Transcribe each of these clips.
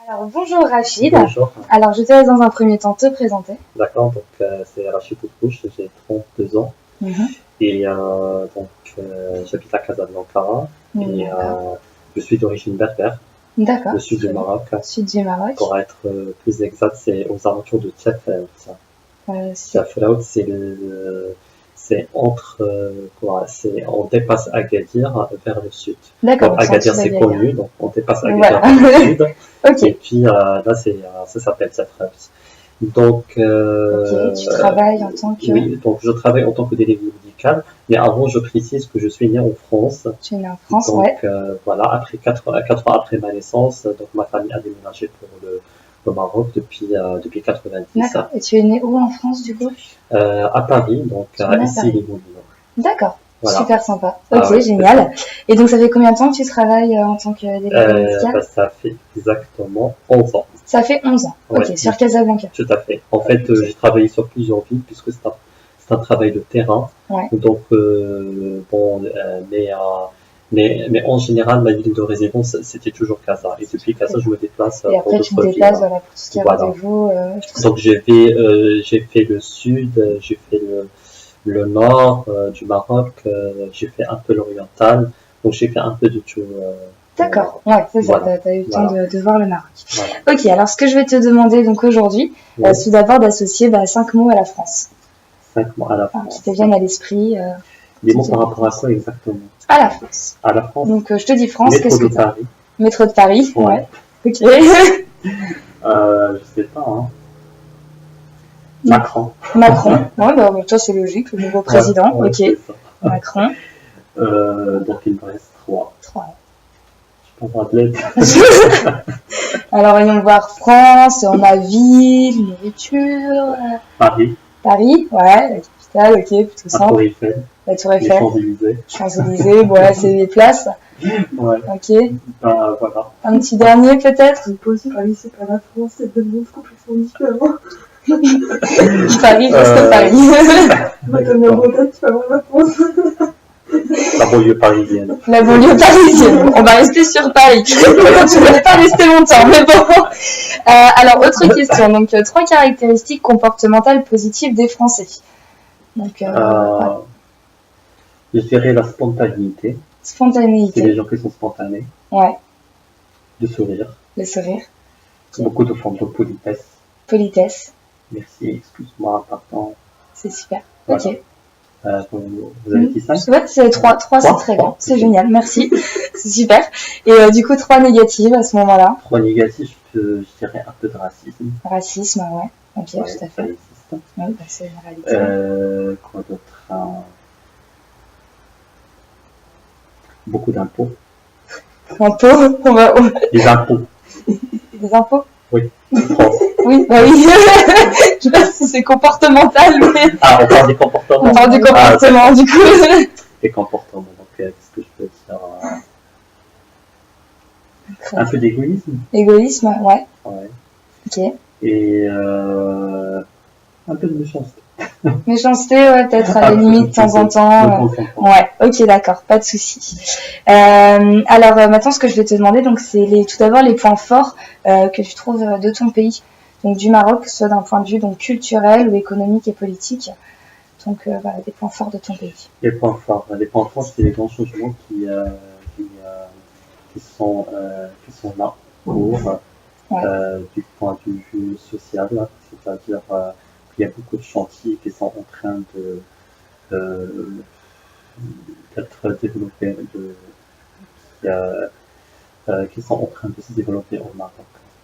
Alors bonjour Rachid. Bonjour. Alors je te laisse dans un premier temps te présenter. D'accord, donc c'est Rachid Oudbouch, j'ai 32 ans Mhm. et j'habite à Casablanca et D'accord. je suis d'origine berbère, D'accord. le sud du Maroc. Sud du Maroc. Pour être plus exact, c'est aux alentours de Tafel. C'est Tafel, c'est entre on dépasse Agadir vers le sud. d'accord. Donc Au centre Agadir c'est d'Agadir. connu, donc on dépasse Agadir Voilà. vers le sud. Et Ok. puis là ça s'appelle Tafel. Donc, Ok. Tu travailles en tant que. oui, donc je travaille en tant que délégué médical, mais avant je précise que je suis né en France. Tu es né en France, Donc ouais. voilà, après 4 ans après ma naissance, donc ma famille a déménagé pour le Maroc depuis 90. D'accord. Et tu es né où en France du coup? À Paris, donc Tu es né à ici Paris. les Moulineaux. D'accord. Voilà. Super sympa. Ah Ok, ouais, génial. Et donc ça fait combien de temps que tu travailles en tant que délégué médical? ça fait exactement 11 ans. Ça fait 11 ans. Ok, Ouais, sur Casablanca. tout à fait. En fait, j'ai travaillé sur plusieurs villes puisque c'est un travail de terrain. Ouais. Donc, mais en général, ma ville de résidence, c'était toujours Casa. Et depuis Casa, je me déplace Et pour après tu te d'autres déplaces villes. voilà, pour tout ce qui est Voilà. rendez-vous. Donc, j'ai fait le sud, j'ai fait le nord du Maroc, j'ai fait un peu l'oriental. Donc, j'ai fait un peu de tout. D'accord, ouais, c'est ça, Voilà. t'as eu le temps Voilà. de voir le Maroc. Voilà. Ok, alors ce que je vais te demander donc aujourd'hui, Oui. tout d'abord d'associer 5 mots à la France, 5 mois à la qui France. te viennent à l'esprit. Des mots par rapport à quoi exactement? À la France. À la France. Donc je te dis France, Métro qu'est-ce que de t'as? Paris. Métro de Paris, Ouais. ouais. Ok. Je sais pas, hein. Macron. Macron, ouais, bah, toi c'est logique, le nouveau président, Ouais, ok. c'est ça. Macron. Donc il me reste 3. 3. Je peux avoir de l'aide. Alors voyons voir France, on a ville, nourriture. Paris. Paris, ouais, la capitale, ok, plutôt La simple. Tour Eiffel. La Tour Les Eiffel. Champs-Élysées. Champs-Élysées, voilà, c'est les places. Ouais. Ok. Voilà. Un petit dernier peut-être? Paris, c'est pas la France, c'est deux mondes complètement différents. Paris reste Paris. Moi, comme la Bretagne, c'est pas vraiment la France. La banlieue parisienne. La banlieue parisienne. On va rester sur Paris. Tu ne voulais pas rester longtemps, mais bon. Alors, autre question. Donc, 3 caractéristiques comportementales positives des Français. Donc, ouais. Je dirais la spontanéité. C'est Spontanéité. les gens qui sont spontanés. Ouais. De sourire. Le sourire. Beaucoup de formes de politesse. Politesse. Merci, excuse-moi, pardon. C'est super. Voilà. Ok. Vous avez dit 5? Ouais, c'est 3. 3, c'est très bien. C'est génial. Merci. C'est super. Et du coup, 3 négatives à ce moment-là. 3 négatifs, je dirais un peu de racisme. Racisme, ouais. Ok, Ouais, tout à ça fait. existe. Oui, bah, c'est une réalité. Quoi d'autre? Beaucoup d'impôts. Impôts, Les impôts. Des impôts? Oui. France. Oui, bah oui. Je sais pas si c'est comportemental, mais Ah, on parle des comportements. on parle du comportement, du coup. Des comportements. Donc, qu'est-ce que je peux dire? Un peu d'égoïsme. Égoïsme, ouais. Ouais. Ok. Et un peu de méchanceté. Méchanceté, ouais, peut-être à la limite de temps en temps. Ouais, ok, d'accord, pas de souci. Alors maintenant, ce que je vais te demander, donc, c'est tout d'abord les points forts que tu trouves de ton pays, donc du Maroc, que ce soit d'un point de vue donc culturel ou économique et politique. Donc voilà, des points forts de ton pays. Les points forts, c'est les grands changements qui sont là pour du point de vue social, c'est-à-dire qu'il y a beaucoup de chantiers qui sont en train d'être développés, qui sont en train de se développer au Maroc.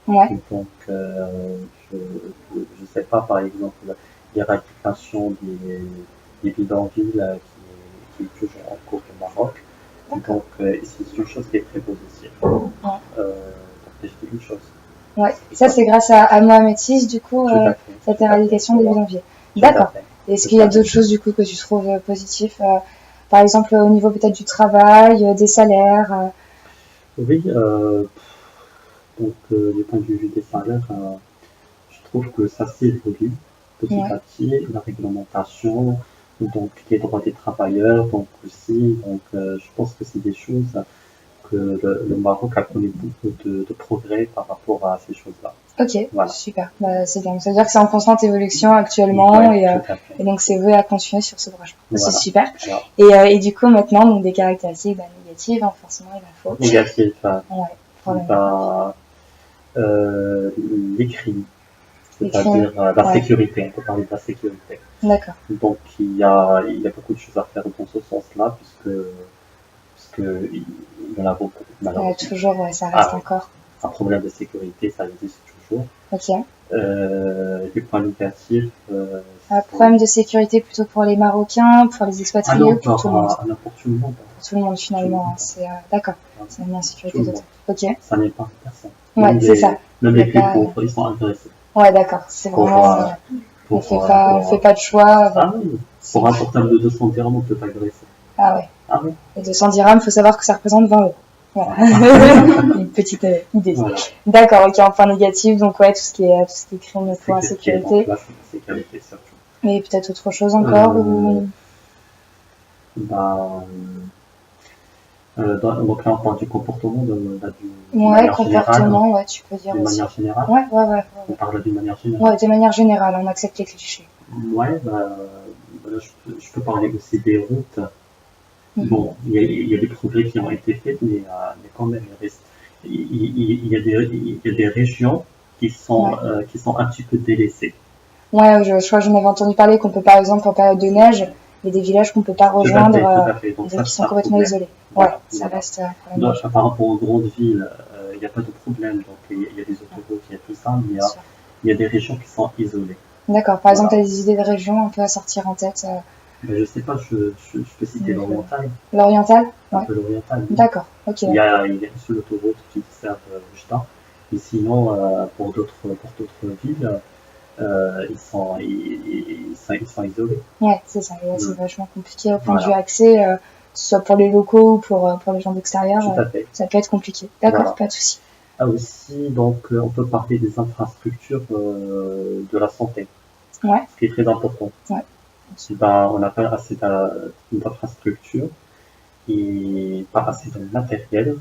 Ouais. Donc, je sais pas, par exemple, l'éradication des bidonvilles qui est toujours en cours au Maroc. Donc, c'est une chose qui est très positive. C'est une chose. Ouais, ça c'est grâce à Mohamed VI, du coup, cette éradication des bidonvilles. D'accord. Est-ce qu'il y a d'autres choses, du coup, que tu trouves positives par exemple, au niveau peut-être du travail, des salaires Oui, donc du point de vue des salaires, je trouve que ça s'évolue petit à petit, la réglementation, donc les droits des travailleurs, donc aussi, donc je pense que c'est des choses le Maroc a connu beaucoup de progrès par rapport à ces choses-là. Ok, Voilà. super, bah, c'est bien. Ça veut dire que c'est en constante évolution actuellement Ouais, et donc c'est voué à continuer sur ce branche. Voilà. C'est super. Voilà. Et du coup, maintenant, donc des caractéristiques négatives, hein, forcément, il en faut. Négatif, Ouais, pour les crimes, Les c'est-à-dire crimes, la ouais. sécurité, on peut parler de la sécurité. D'accord. Donc il y a beaucoup de choses à faire dans ce sens-là, puisque il y en a beaucoup, malheureusement. Toujours, ouais, ça reste encore. Un problème de sécurité, ça existe toujours. Ok. Les points négatifs. Un problème de sécurité plutôt pour les Marocains, pour les expatriés ou pour tout le monde? Pour tout le monde. Pour tout le monde finalement, c'est d'accord. C'est une insécurité totale. Ok. Ça n'est pas personne. Ouais, c'est ça. Même les plus pauvres, ils sont agressés. Ouais, d'accord. C'est vraiment. On fait pas de choix. Ah oui. Pour un portable de 200 dirhams, on peut t'agresser. Ah ouais. Ah oui. Et 200 dirhams, il faut savoir que ça représente 20 euros. Voilà. Une petite idée. Voilà. D'accord, ok, en point négatif, donc ouais, tout ce qui est crime pour insécurité. La sécurité surtout. Mais peut-être autre chose encore ou... donc là on parle du comportement ouais, comportement, ouais, tu peux dire d'une aussi. manière générale. Ouais. On parle d'une manière générale. Ouais, de manière générale, on accepte les clichés. Ouais, je peux parler aussi des routes. Bon, il y a des progrès qui ont été faits, mais quand même, il y a des régions qui sont un petit peu délaissées. Ouais, je crois que j'en avais entendu parler qu'on peut par exemple en période de neige, il y a des villages qu'on peut pas rejoindre, tout à fait. Donc qui sont complètement isolés. Voilà, ça reste un problème. Donc, par rapport aux grandes villes, il n'y a pas de problème. Donc il y a des autoroutes, il y a tout ça, mais il y a des régions qui sont isolées. D'accord. Par exemple, tu as des idées de régions un peu à sortir en tête? Je sais pas, je peux citer l'oriental. L'oriental? Un peu l'oriental. D'accord, ok. Il y a une seule autoroute qui sert Oujda. Et sinon, pour d'autres villes, ils sont isolés. Ouais, c'est ça. C'est vachement compliqué au point de vue accès, soit pour les locaux ou pour les gens d'extérieur. Ça peut être compliqué. D'accord, pas de souci. Ah aussi, donc on peut parler des infrastructures de la santé. Ouais. Ce qui est très important. Ouais. On n'a pas assez d'infrastructures et pas assez de matériel.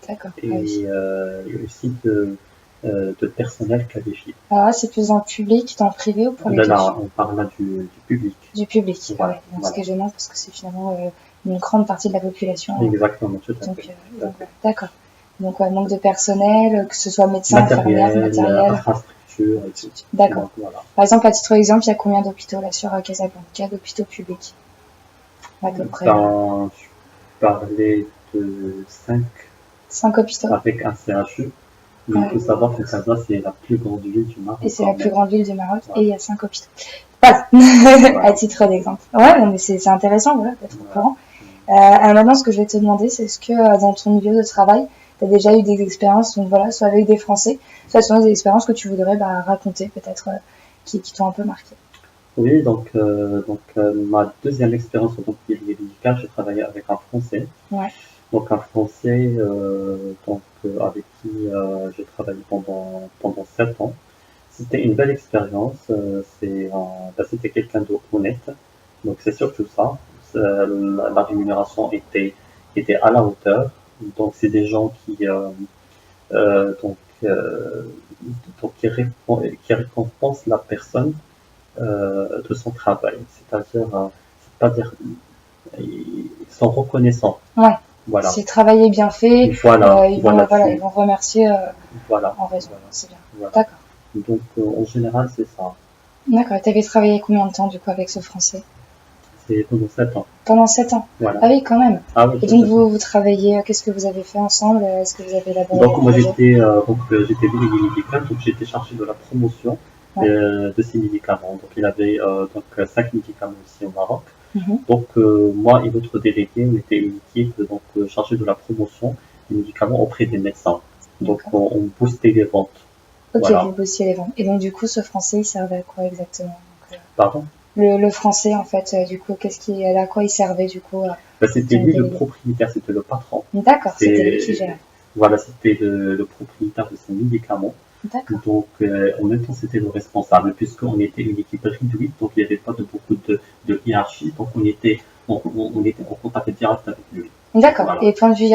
D'accord. Et aussi de personnel qualifié. Alors là, c'est plus dans le public, dans le privé ou pour les deux? Là, on parle là du public. Du public, voilà, ouais. Donc, ce qui est gênant parce que c'est finalement une grande partie de la population. Exactement, tout à fait. D'accord. Donc, manque de personnel, que ce soit médecin, infirmière, matériel. Infrastructure, etc. D'accord. Voilà. Par exemple, à titre d'exemple, il y a combien d'hôpitaux là sur Casablanca, d'hôpitaux publics? À peu près. Je parlais de 5 hôpitaux. Avec un CHU. Mais il faut savoir que Casa, c'est la plus grande ville du Maroc. Et c'est la plus grande ville du Maroc, et il y a 5 hôpitaux. Voilà, à titre d'exemple. Ouais, mais c'est intéressant, voilà, d'être au courant. Alors maintenant, ce que je vais te demander, c'est est-ce que dans ton milieu de travail, tu as déjà eu des expériences, donc voilà, soit avec des Français, soit des expériences que tu voudrais raconter, peut-être, qui t'ont un peu marqué. Oui, donc ma deuxième expérience en tant que pilier médical, j'ai travaillé avec un Français. Ouais. Donc un Français avec qui j'ai travaillé pendant 7 ans. C'était une belle expérience. C'était quelqu'un de honnête. Donc c'est surtout ça. La rémunération était à la hauteur. Donc c'est des gens qui récompensent la personne de son travail. C'est-à-dire ils sont reconnaissants. Ouais. Voilà. Si le travail est bien fait, ils vont remercier en raison. Voilà. C'est bien. Voilà. D'accord. Donc en général, c'est ça. D'accord. Tu avais travaillé combien de temps du coup avec ce Français? C'est pendant 7 ans. Pendant 7 ans. Voilà. Ah oui, quand même. Ah oui, et donc vous travaillez, qu'est-ce que vous avez fait ensemble? Est-ce que vous avez élaboré? Donc moi j'étais délégué médical, donc j'étais chargé de la promotion de ces médicaments. Donc il avait 5 médicaments ici au Maroc. Donc moi et l'autre délégué, on était une équipe chargée de la promotion des médicaments auprès des médecins. Donc on boostait les ventes. Ok, voilà. Vous boostiez les ventes. Et donc du coup, ce Français, il servait à quoi exactement? Pardon? Le Français, en fait, du coup, à quoi il servait du coup? C'était lui le propriétaire, c'était le patron. D'accord, c'était lui qui gérait. Voilà, c'était le propriétaire de ces médicaments. Donc, en même temps, c'était le responsable, puisqu'on était une équipe réduite, donc il n'y avait pas beaucoup de hiérarchie, donc on était en contact direct avec lui. D'accord. Voilà. Et point de vue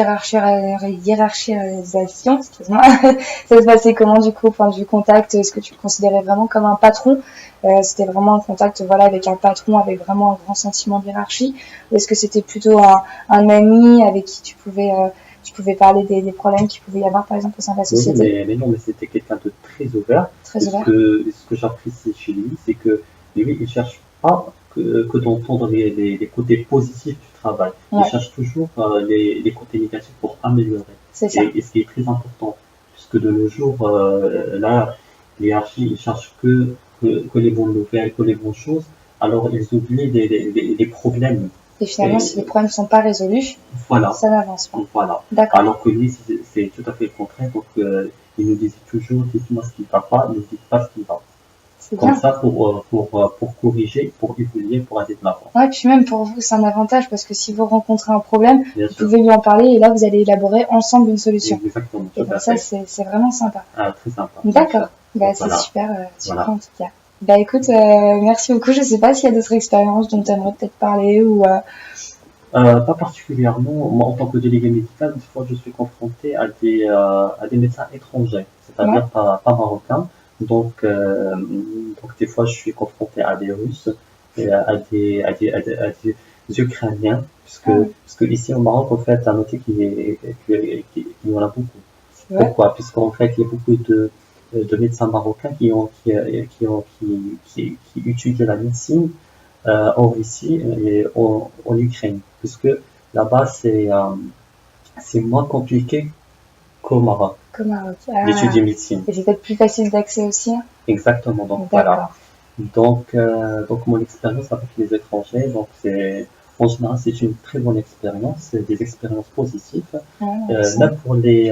hiérarchisation, excuse-moi, ça se passait comment du coup, point de vue contact? Est-ce que tu le considérais vraiment comme un patron? C'était vraiment un contact, voilà, avec un patron, avec vraiment un grand sentiment d'hiérarchie? Ou est-ce que c'était plutôt un ami avec qui tu pouvais parler des problèmes qu'il pouvait y avoir, par exemple, au sein de la Oui, société? mais non, mais c'était quelqu'un de très ouvert. Très ouvert. Ce que j'apprécie chez lui, c'est que lui, il cherche pas que d'entendre les côtés positifs du travail. Ouais. Il cherche toujours les côtés négatifs pour améliorer. C'est ça. Et ce qui est très important, puisque de nos jours, là, l'hierarchie, ils cherchent que les bonnes nouvelles, que les bonnes choses. Alors, ils oublient les problèmes. Et finalement, si les problèmes ne sont pas résolus, Voilà. ça n'avance pas. Voilà. D'accord. Alors que lui, c'est tout à fait le contraire. Donc, il nous disait toujours, dites-moi ce qui ne va pas, ne dites pas ce qui va. C'est Comme bien. ça, pour corriger, pour évoluer, pour aller de l'avant. Ouais, puis même pour vous, c'est un avantage parce que si vous rencontrez un problème, Bien vous sûr. pouvez lui en parler et là, vous allez élaborer ensemble une solution. Exactement. Et Tout à donc ça, fait. c'est vraiment sympa. Ah, très sympa. D'accord. Bah, Voilà. c'est super, super Voilà. en tout cas. Bah écoute, merci beaucoup. Je sais pas s'il y a d'autres expériences dont tu aimerais peut-être parler ou... Pas particulièrement. Moi, en tant que délégué médical, des fois, je suis confronté à des médecins étrangers, c'est-à-dire pas marocains. Donc, des fois, je suis confronté à des Russes et à des Ukrainiens, puisque ici au Maroc, en fait, à noter qu'il y en a beaucoup. Ouais. Pourquoi? Puisqu'en fait, il y a beaucoup de médecins marocains qui étudient la médecine en Russie et en Ukraine, puisque là-bas c'est moins compliqué qu'au Maroc Comme Maroc. Ah. d'étudier médecine. Et c'est peut-être plus facile d'accès aussi. Hein. Exactement, donc voilà. Donc mon expérience avec les étrangers, donc en général c'est une très bonne expérience, c'est des expériences positives. Même pour les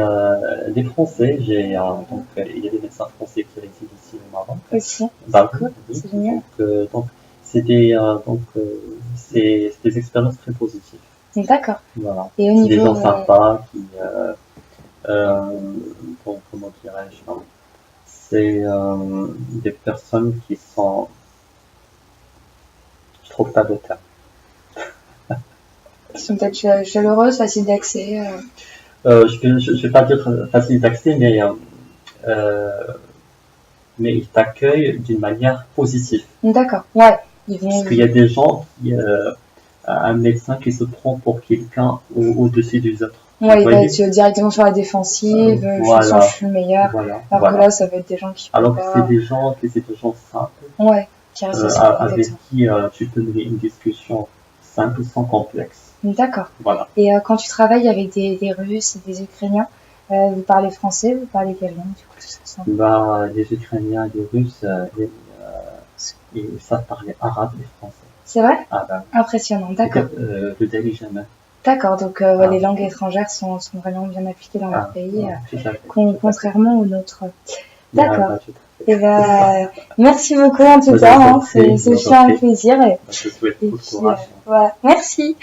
Français, il y a des médecins français qui résident ici au Maroc. Aussi. Bah, Cool. oui. C'est génial. Donc c'est des expériences très positives. D'accord. Voilà. Et au C'est niveau des gens sympas qui, comment dirais-je, c'est des personnes qui sont, je trouve pas de terme. Qui sont peut-être chaleureuses, faciles d'accès. Je vais pas dire facile d'accès, mais ils t'accueillent d'une manière positive. D'accord. Ouais. Parce qu'il y a des gens un médecin qui se prend pour quelqu'un au-dessus des autres. Ouais, il va être directement sur la défensive, voilà. Je suis le meilleur. Voilà. Alors que là, ça va être des gens qui... Alors que c'est des gens simples. Ouais, qui restent aussi avec qui tu peux mener une discussion simple sans complexe. D'accord. Voilà. Et quand tu travailles avec des Russes et des Ukrainiens, vous parlez français, vous parlez quelle langue du coup, tout ça? Bah, les Ukrainiens et les Russes, ils savent parler arabe et français. C'est vrai? Ah, bah, impressionnant, d'accord. Le Delhi jamais. D'accord, donc les langues étrangères sont vraiment bien appliquées dans leur pays, contrairement aux nôtres. D'accord. Et merci beaucoup en tout cas, c'est un plaisir. Je te souhaite beaucoup de courage. Voilà, merci.